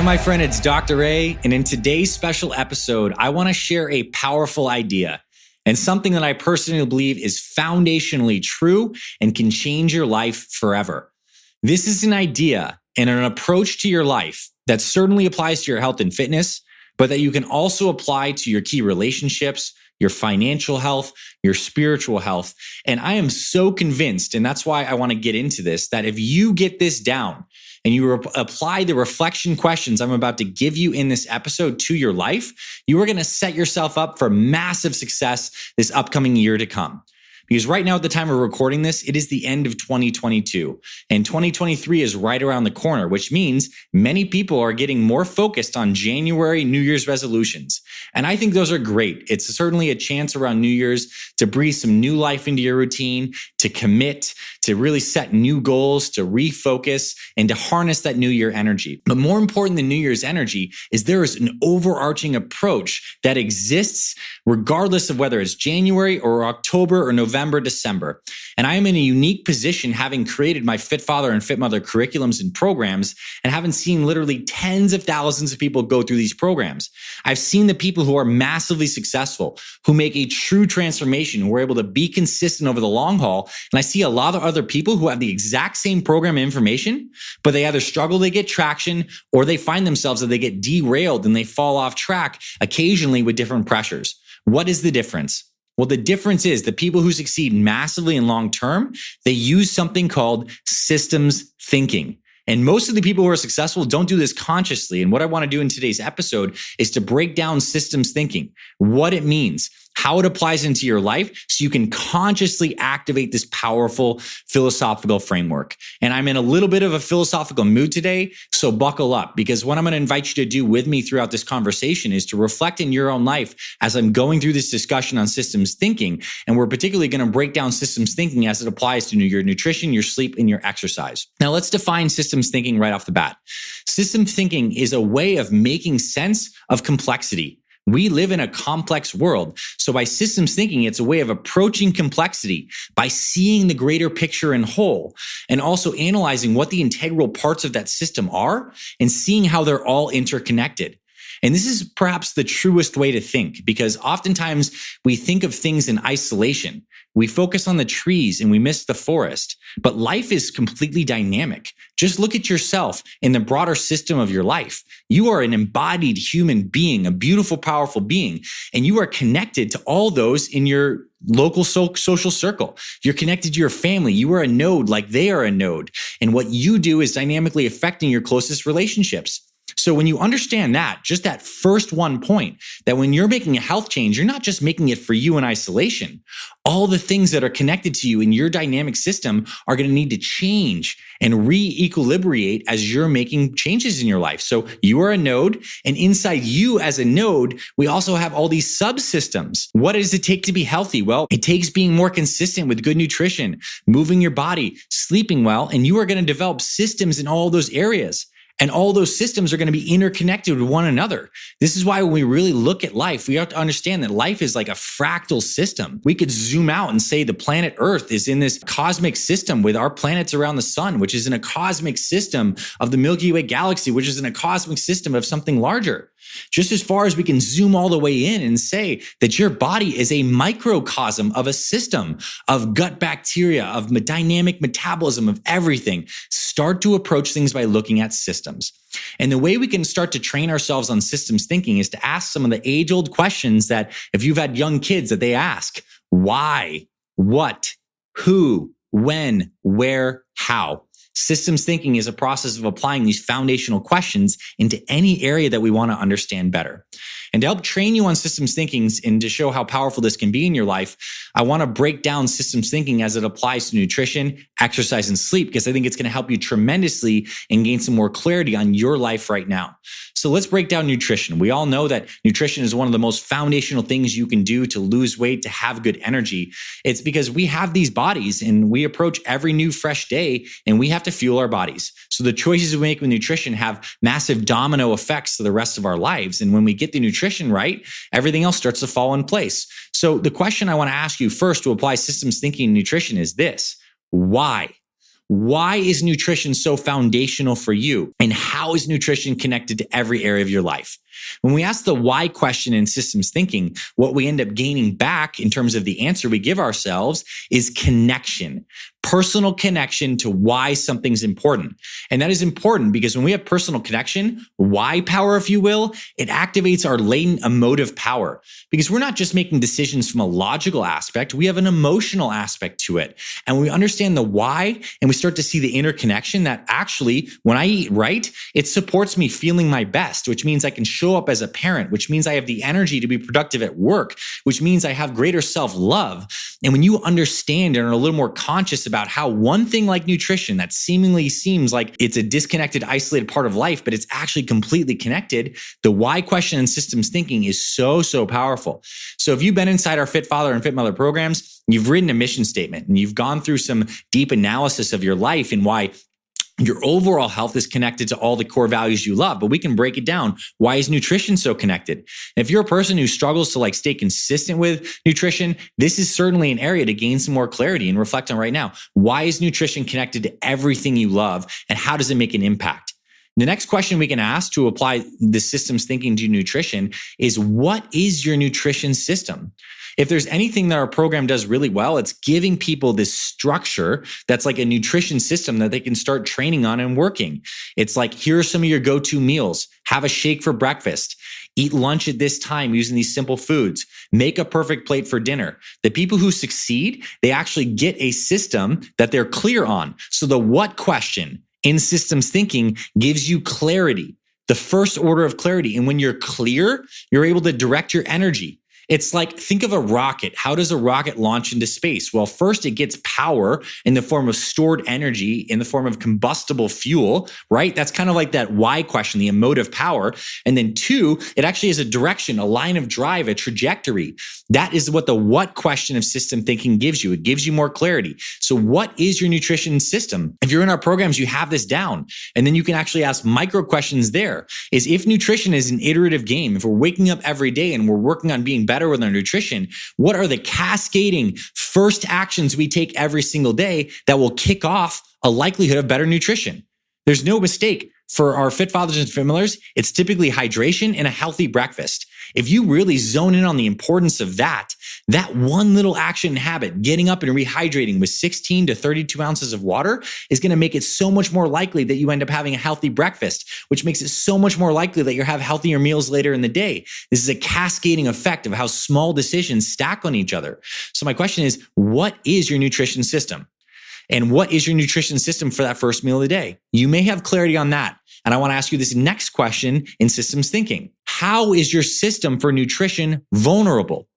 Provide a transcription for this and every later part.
my friend, it's Dr. A, and in today's special episode, I want to share a powerful idea and something that I personally believe is foundationally true and can change your life forever. This is an idea and an approach to your life that certainly applies to your health and fitness, but that you can also apply to your key relationships, your financial health, your spiritual health. And I am so convinced, and that's why I want to get into this, that if you get this down and you apply the reflection questions I'm about to give you in this episode to your life, you are going to set yourself up for massive success this upcoming year to come. Because right now, at the time of recording this, it is the end of 2022, and 2023 is right around the corner, which means many people are getting more focused on January New Year's resolutions. And I think those are great. It's certainly a chance around New Year's to breathe some new life into your routine, to commit, to really set new goals, to refocus, and to harness that New Year energy. But more important than New Year's energy is there is an overarching approach that exists regardless of whether it's January or October or November, December. And I am in a unique position having created my Fit Father and Fit Mother curriculums and programs and having seen literally tens of thousands of people go through these programs. I've seen the people who are massively successful, who make a true transformation, who are able to be consistent over the long haul. And I see a lot of other people who have the exact same program information, but they either struggle to get traction or they find themselves that they get derailed and they fall off track occasionally with different pressures. What is the difference? Well, the difference is the people who succeed massively and long term, they use something called systems thinking. And most of the people who are successful don't do this consciously. And what I want to do in today's episode is to break down systems thinking, what it means, how it applies into your life so you can consciously activate this powerful philosophical framework. And I'm in a little bit of a philosophical mood today, so buckle up, because what I'm going to invite you to do with me throughout this conversation is to reflect in your own life as I'm going through this discussion on systems thinking. And we're particularly going to break down systems thinking as it applies to your nutrition, your sleep, and your exercise. Now, let's define systems thinking right off the bat. Systems thinking is a way of making sense of complexity. We live in a complex world. So by systems thinking, it's a way of approaching complexity by seeing the greater picture in whole and also analyzing what the integral parts of that system are and seeing how they're all interconnected. And this is perhaps the truest way to think, because oftentimes we think of things in isolation. We focus on the trees and we miss the forest. But life is completely dynamic. Just look at yourself in the broader system of your life. You are an embodied human being, a beautiful, powerful being, and you are connected to all those in your local social circle. You're connected to your family. You are a node like they are a node. And what you do is dynamically affecting your closest relationships. So when you understand that, just that first one point, that when you're making a health change, you're not just making it for you in isolation. All the things that are connected to you in your dynamic system are going to need to change and re-equilibrate as you're making changes in your life. So you are a node, and inside you as a node, we also have all these subsystems. What does it take to be healthy? Well, it takes being more consistent with good nutrition, moving your body, sleeping well, and you are going to develop systems in all those areas. And all those systems are going to be interconnected with one another. This is why when we really look at life, we have to understand that life is like a fractal system. We could zoom out and say the planet Earth is in this cosmic system with our planets around the sun, which is in a cosmic system of the Milky Way galaxy, which is in a cosmic system of something larger. Just as far as we can zoom all the way in and say that your body is a microcosm of a system of gut bacteria, of dynamic metabolism, of everything. Start to approach things by looking at systems. And the way we can start to train ourselves on systems thinking is to ask some of the age-old questions that if you've had young kids that they ask: why, what, who, when, where, how. Systems thinking is a process of applying these foundational questions into any area that we want to understand better. And to help train you on systems thinking and to show how powerful this can be in your life, I want to break down systems thinking as it applies to nutrition, exercise, and sleep, because I think it's going to help you tremendously and gain some more clarity on your life right now. So let's break down nutrition. We all know that nutrition is one of the most foundational things you can do to lose weight, to have good energy. It's because we have these bodies and we approach every new fresh day and we have to fuel our bodies. So the choices we make with nutrition have massive domino effects to the rest of our lives. And when we get the nutrition right, everything else starts to fall in place. So the question I want to ask you first to apply systems thinking in nutrition is this: why? Why is nutrition so foundational for you? And how is nutrition connected to every area of your life? When we ask the why question in systems thinking, what we end up gaining back in terms of the answer we give ourselves is connection. Personal connection to why something's important. And that is important because when we have personal connection, why power, if you will, it activates our latent emotive power. Because we're not just making decisions from a logical aspect, we have an emotional aspect to it. And when we understand the why and we start to see the interconnection that actually, when I eat right, it supports me feeling my best, which means I can show up as a parent, which means I have the energy to be productive at work, which means I have greater self-love. And when you understand and are a little more conscious about how one thing like nutrition that seemingly seems like it's a disconnected, isolated part of life, but it's actually completely connected, the why question in systems thinking is so, so powerful. So if you've been inside our Fit Father and Fit Mother programs, you've written a mission statement and you've gone through some deep analysis of your life and why your overall health is connected to all the core values you love, but we can break it down. Why is nutrition so connected? And if you're a person who struggles to stay consistent with nutrition, this is certainly an area to gain some more clarity and reflect on right now. Why is nutrition connected to everything you love and how does it make an impact? The next question we can ask to apply the systems thinking to nutrition is, what is your nutrition system? If there's anything that our program does really well, it's giving people this structure that's like a nutrition system that they can start training on and working. It's like, here are some of your go-to meals. Have a shake for breakfast. Eat lunch at this time using these simple foods. Make a perfect plate for dinner. The people who succeed, they actually get a system that they're clear on. So the what question in systems thinking gives you clarity, the first order of clarity. And when you're clear, you're able to direct your energy. It's like, think of a rocket. How does a rocket launch into space? Well, first it gets power in the form of stored energy, in the form of combustible fuel, right? That's kind of like that why question, the emotive power. And then two, it actually has a direction, a line of drive, a trajectory. That is what the what question of system thinking gives you. It gives you more clarity. So what is your nutrition system? If you're in our programs, you have this down. And then you can actually ask micro questions there. Is if nutrition is an iterative game, if we're waking up every day and we're working on being better with our nutrition, what are the cascading first actions we take every single day that will kick off a likelihood of better nutrition? There's no mistake. For our Fit Fathers and Fit Mothers, it's typically hydration and a healthy breakfast. If you really zone in on the importance of that one little action and habit, getting up and rehydrating with 16 to 32 ounces of water, is going to make it so much more likely that you end up having a healthy breakfast, which makes it so much more likely that you'll have healthier meals later in the day. This is a cascading effect of how small decisions stack on each other. So my question is, what is your nutrition system? And what is your nutrition system for that first meal of the day? You may have clarity on that. And I want to ask you this next question in systems thinking. How is your system for nutrition vulnerable?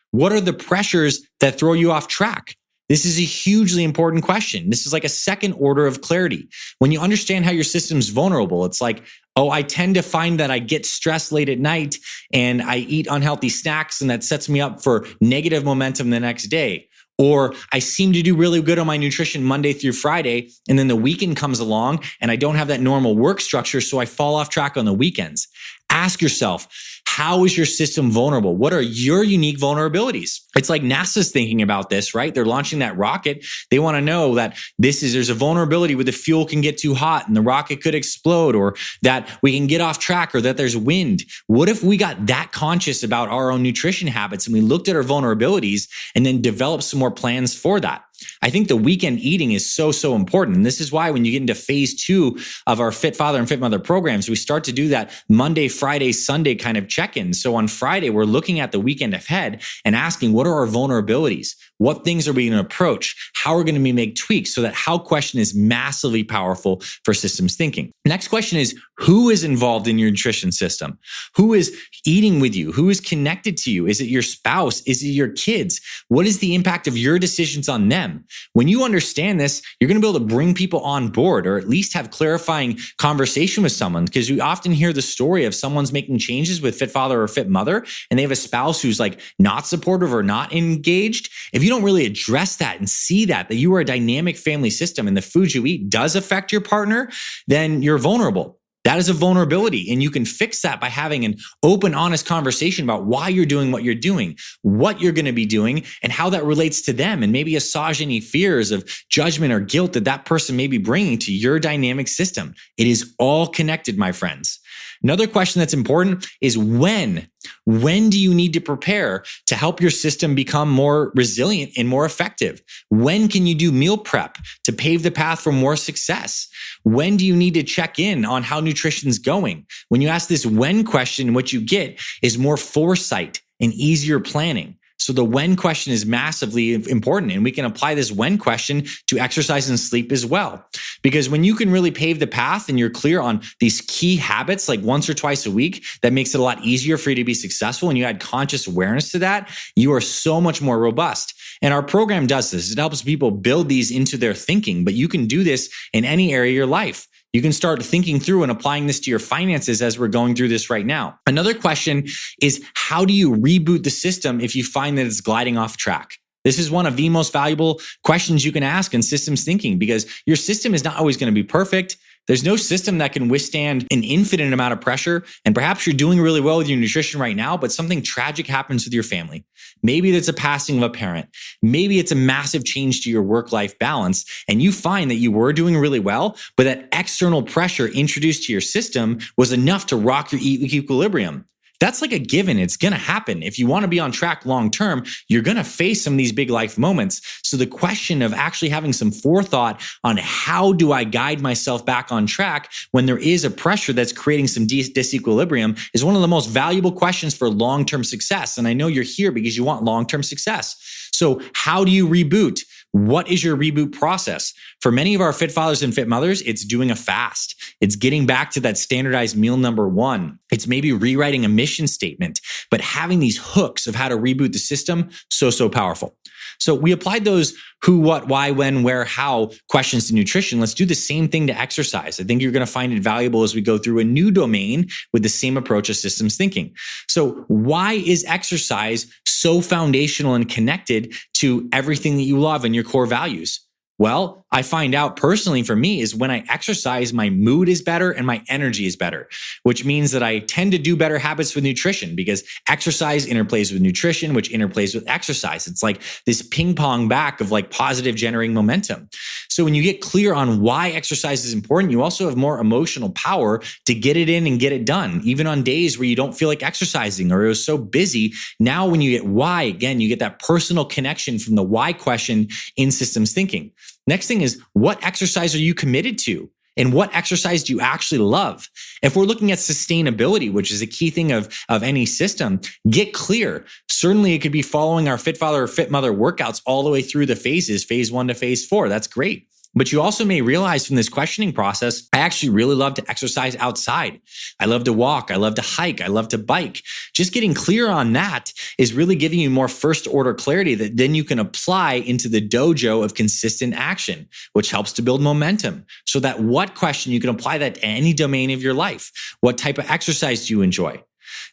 What are the pressures that throw you off track? This is a hugely important question. This is like a second order of clarity. When you understand how your system's vulnerable, it's like, oh, I tend to find that I get stressed late at night and I eat unhealthy snacks and that sets me up for negative momentum the next day. Or I seem to do really good on my nutrition Monday through Friday, and then the weekend comes along and I don't have that normal work structure, so I fall off track on the weekends. Ask yourself, how is your system vulnerable? What are your unique vulnerabilities? It's like NASA's thinking about this, right? They're launching that rocket. They want to know that there's a vulnerability where the fuel can get too hot and the rocket could explode, or that we can get off track, or that there's wind. What if we got that conscious about our own nutrition habits and we looked at our vulnerabilities and then developed some more plans for that? I think the weekend eating is so, so important. And this is why when you get into phase 2 of our Fit Father and Fit Mother programs, we start to do that Monday, Friday, Sunday kind of check-in. So on Friday, we're looking at the weekend ahead and asking, what are our vulnerabilities? What things are we going to approach? How are we going to make tweaks? So that how question is massively powerful for systems thinking. Next question is, who is involved in your nutrition system? Who is eating with you? Who is connected to you? Is it your spouse? Is it your kids? What is the impact of your decisions on them? When you understand this, you're going to be able to bring people on board, or at least have clarifying conversation with someone, because we often hear the story of someone's making changes with Fit Father or Fit Mother, and they have a spouse who's not supportive or not engaged. If you don't really address that and see that you are a dynamic family system and the food you eat does affect your partner, then you're vulnerable. That is a vulnerability, and you can fix that by having an open, honest conversation about why you're doing what you're doing, what you're going to be doing, and how that relates to them, and maybe assuage any fears of judgment or guilt that that person may be bringing to your dynamic system. It is all connected, my friends. Another question that's important is when. When do you need to prepare to help your system become more resilient and more effective? When can you do meal prep to pave the path for more success? When do you need to check in on how nutrition's going? When you ask this when question, what you get is more foresight and easier planning. So the when question is massively important, and we can apply this when question to exercise and sleep as well. Because when you can really pave the path and you're clear on these key habits, like once or twice a week, that makes it a lot easier for you to be successful, and you add conscious awareness to that, you are so much more robust. And our program does this. It helps people build these into their thinking, but you can do this in any area of your life. You can start thinking through and applying this to your finances as we're going through this right now. Another question is, how do you reboot the system if you find that it's gliding off track? This is one of the most valuable questions you can ask in systems thinking, because your system is not always going to be perfect. There's no system that can withstand an infinite amount of pressure. And perhaps you're doing really well with your nutrition right now, but something tragic happens with your family. Maybe it's a passing of a parent. Maybe it's a massive change to your work-life balance. And you find that you were doing really well, but that external pressure introduced to your system was enough to rock your equilibrium. That's like a given. It's going to happen. If you want to be on track long term, you're going to face some of these big life moments. So the question of actually having some forethought on how do I guide myself back on track when there is a pressure that's creating some disequilibrium is one of the most valuable questions for long-term success. And I know you're here because you want long-term success. So how do you reboot? What is your reboot process? For many of our fit fathers and fit mothers, it's doing a fast. It's getting back to that standardized meal number one. It's maybe rewriting a mission statement, but having these hooks of how to reboot the system, so powerful. So we applied those who, what, why, when, where, how questions to nutrition. Let's do the same thing to exercise. I think you're going to find it valuable as we go through a new domain with the same approach as systems thinking. So why is exercise so foundational and connected to everything that you love and your core values? Well, I find out personally for me is when I exercise, my mood is better and my energy is better, which means that I tend to do better habits with nutrition because exercise interplays with nutrition, which interplays with exercise. It's like this ping pong back of like positive generating momentum. So when you get clear on why exercise is important, you also have more emotional power to get it in and get it done. Even on days where you don't feel like exercising or it was so busy. Now, when you get why, again, you get that personal connection from the why question in systems thinking. Next thing is, what exercise are you committed to? And what exercise do you actually love? If we're looking at sustainability, which is a key thing of any system, get clear. Certainly, it could be following our Fit Father or Fit Mother workouts all the way through the phases, phase 1 to phase 4. That's great. But you also may realize from this questioning process, I actually really love to exercise outside. I love to walk. I love to hike. I love to bike. Just getting clear on that is really giving you more first order clarity that then you can apply into the dojo of consistent action, which helps to build momentum. So that what question, you can apply that to any domain of your life. What type of exercise do you enjoy?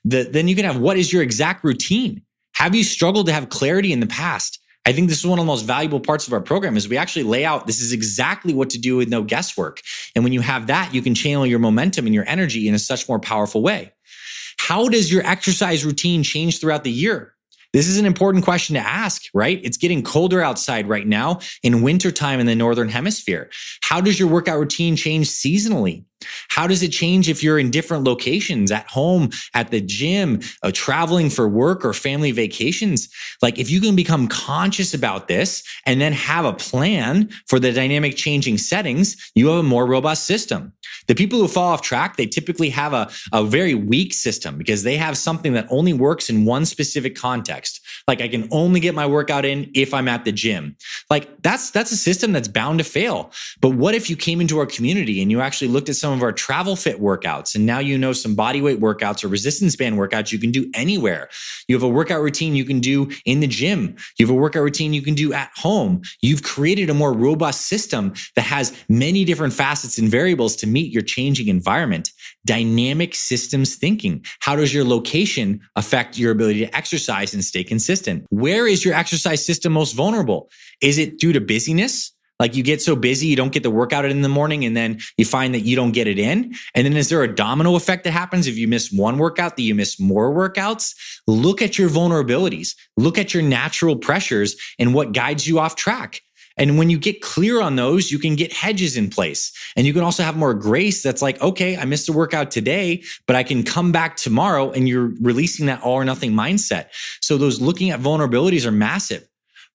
Then you can have, what is your exact routine? Have you struggled to have clarity in the past? I think this is one of the most valuable parts of our program is we actually lay out, this is exactly what to do with no guesswork. And when you have that, you can channel your momentum and your energy in a such more powerful way. How does your exercise routine change throughout the year? This is an important question to ask, right? It's getting colder outside right now in wintertime in the Northern Hemisphere. How does your workout routine change seasonally? How does it change if you're in different locations, at home, at the gym, traveling for work or family vacations? Like if you can become conscious about this and then have a plan for the dynamic changing settings, you have a more robust system. The people who fall off track, they typically have a very weak system because they have something that only works in one specific context. Like I can only get my workout in if I'm at the gym. Like that's a system that's bound to fail. But what if you came into our community and you actually looked at some of our travel fit workouts and now you know some body weight workouts or resistance band workouts you can do anywhere. You have a workout routine you can do in the gym. You have a workout routine you can do at home. You've created a more robust system that has many different facets and variables to meet your changing environment. Dynamic systems thinking. How does your location affect your ability to exercise and stay consistent? Where is your exercise system most vulnerable? Is it due to busyness? Like you get so busy, you don't get the workout in the morning, and then you find that you don't get it in. And then is there a domino effect that happens if you miss one workout, that you miss more workouts? Look at your vulnerabilities. Look at your natural pressures and what guides you off track. And when you get clear on those, you can get hedges in place. And you can also have more grace that's like, okay, I missed a workout today, but I can come back tomorrow, and you're releasing that all or nothing mindset. So those looking at vulnerabilities are massive.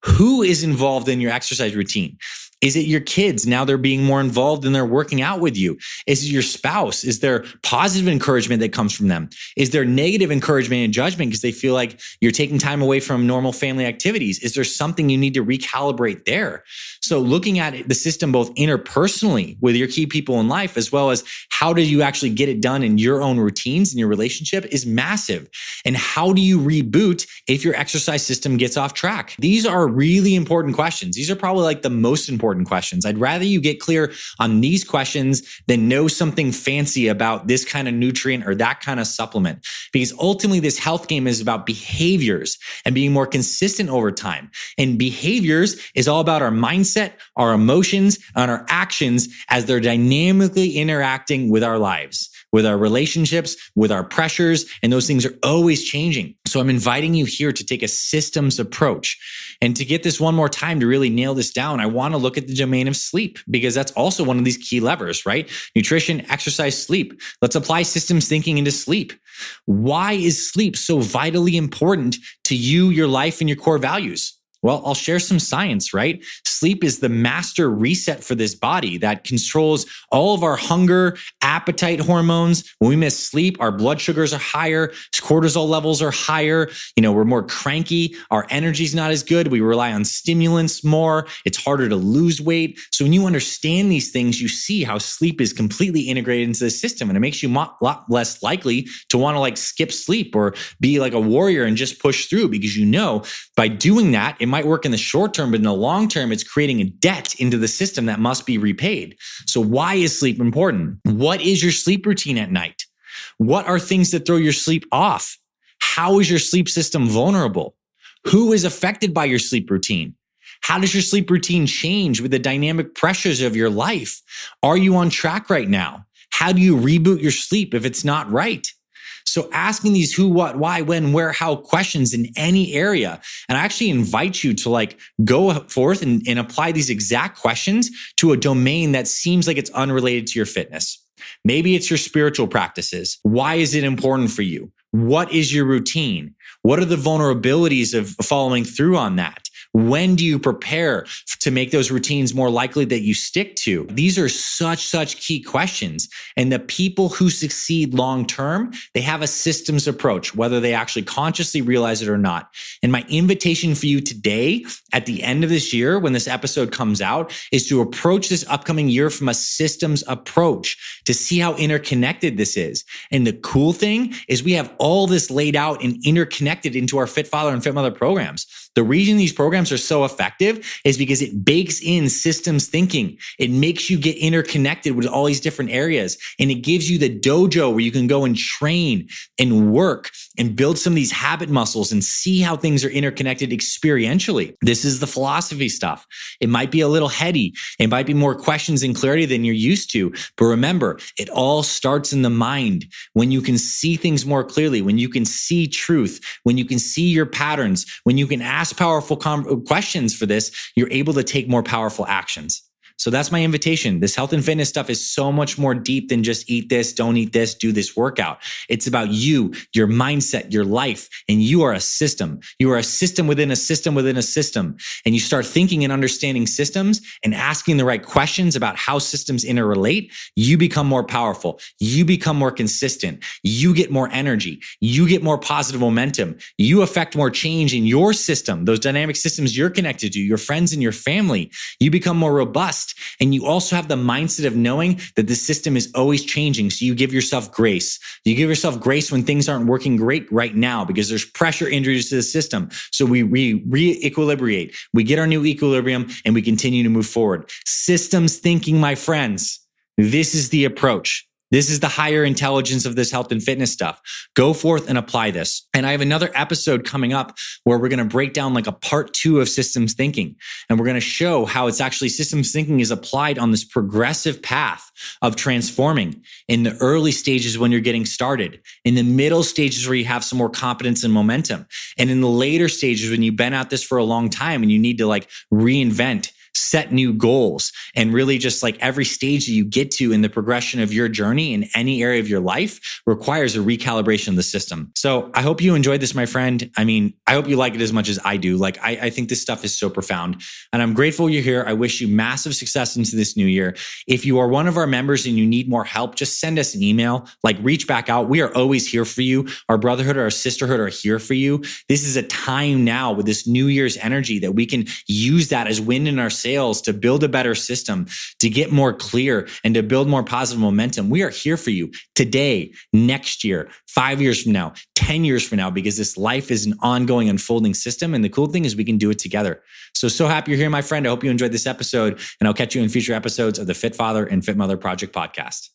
Who is involved in your exercise routine? Is it your kids? Now they're being more involved and they're working out with you. Is it your spouse? Is there positive encouragement that comes from them? Is there negative encouragement and judgment because they feel like you're taking time away from normal family activities? Is there something you need to recalibrate there? So looking at the system both interpersonally with your key people in life, as well as how do you actually get it done in your own routines and your relationship is massive. And how do you reboot if your exercise system gets off track? These are really important questions. These are probably like the most important questions. I'd rather you get clear on these questions than know something fancy about this kind of nutrient or that kind of supplement. Because ultimately this health game is about behaviors and being more consistent over time. And behaviors is all about our mindset, our emotions, and our actions as they're dynamically interacting with our lives, with our relationships, with our pressures, and those things are always changing. So I'm inviting you here to take a systems approach. And to get this one more time to really nail this down, I want to look at the domain of sleep, because that's also one of these key levers, right? Nutrition, exercise, sleep. Let's apply systems thinking into sleep. Why is sleep so vitally important to you, your life, and your core values? Well, I'll share some science, right? Sleep is the master reset for this body that controls all of our hunger, appetite hormones. When we miss sleep, our blood sugars are higher, cortisol levels are higher. We're more cranky. Our energy's not as good. We rely on stimulants more. It's harder to lose weight. So when you understand these things, you see how sleep is completely integrated into the system, and it makes you a lot less likely to want to skip sleep or be like a warrior and just push through, because by doing that, it might work in the short term, but in the long term, it's creating a debt into the system that must be repaid. So why is sleep important? What is your sleep routine at night? What are things that throw your sleep off? How is your sleep system vulnerable? Who is affected by your sleep routine? How does your sleep routine change with the dynamic pressures of your life? Are you on track right now? How do you reboot your sleep if it's not right? So asking these who, what, why, when, where, how questions in any area. And I actually invite you to go forth and apply these exact questions to a domain that seems like it's unrelated to your fitness. Maybe it's your spiritual practices. Why is it important for you? What is your routine? What are the vulnerabilities of following through on that? When do you prepare to make those routines more likely that you stick to? These are such key questions. And the people who succeed long-term, they have a systems approach, whether they actually consciously realize it or not. And my invitation for you today, at the end of this year, when this episode comes out, is to approach this upcoming year from a systems approach to see how interconnected this is. And the cool thing is we have all this laid out and interconnected into our Fit Father and Fit Mother programs. The reason these programs are so effective is because it bakes in systems thinking. It makes you get interconnected with all these different areas. And it gives you the dojo where you can go and train and work and build some of these habit muscles and see how things are interconnected experientially. This is the philosophy stuff. It might be a little heady. It might be more questions and clarity than you're used to. But remember, it all starts in the mind. When you can see things more clearly, when you can see truth, when you can see your patterns, when you can ask powerful questions for this, you're able to take more powerful actions. So that's my invitation. This health and fitness stuff is so much more deep than just eat this, don't eat this, do this workout. It's about you, your mindset, your life, and you are a system. You are a system within a system within a system. And you start thinking and understanding systems and asking the right questions about how systems interrelate. You become more powerful. You become more consistent. You get more energy. You get more positive momentum. You affect more change in your system, those dynamic systems you're connected to, your friends and your family. You become more robust. And you also have the mindset of knowing that the system is always changing. So you give yourself grace. You give yourself grace when things aren't working great right now because there's pressure injuries to the system. So we re-equilibrate. We get our new equilibrium and we continue to move forward. Systems thinking, my friends. This is the approach. This is the higher intelligence of this health and fitness stuff. Go forth and apply this. And I have another episode coming up where we're going to break down like a part 2 of systems thinking. And we're going to show how it's actually systems thinking is applied on this progressive path of transforming in the early stages when you're getting started, in the middle stages where you have some more confidence and momentum, and in the later stages when you've been at this for a long time and you need to like reinvent, set new goals, and really just like every stage that you get to in the progression of your journey in any area of your life requires a recalibration of the system. So I hope you enjoyed this, my friend. I mean, I hope you like it as much as I do. Like, I think this stuff is so profound and I'm grateful you're here. I wish you massive success into this new year. If you are one of our members and you need more help, just send us an email, like reach back out. We are always here for you. Our brotherhood or our sisterhood are here for you. This is a time now with this New Year's energy that we can use that as wind in our sails to build a better system, to get more clear and to build more positive momentum. We are here for you today, next year, 5 years from now, 10 years from now, because this life is an ongoing unfolding system. And the cool thing is we can do it together. So happy you're here, my friend. I hope you enjoyed this episode and I'll catch you in future episodes of the Fit Father and Fit Mother Project podcast.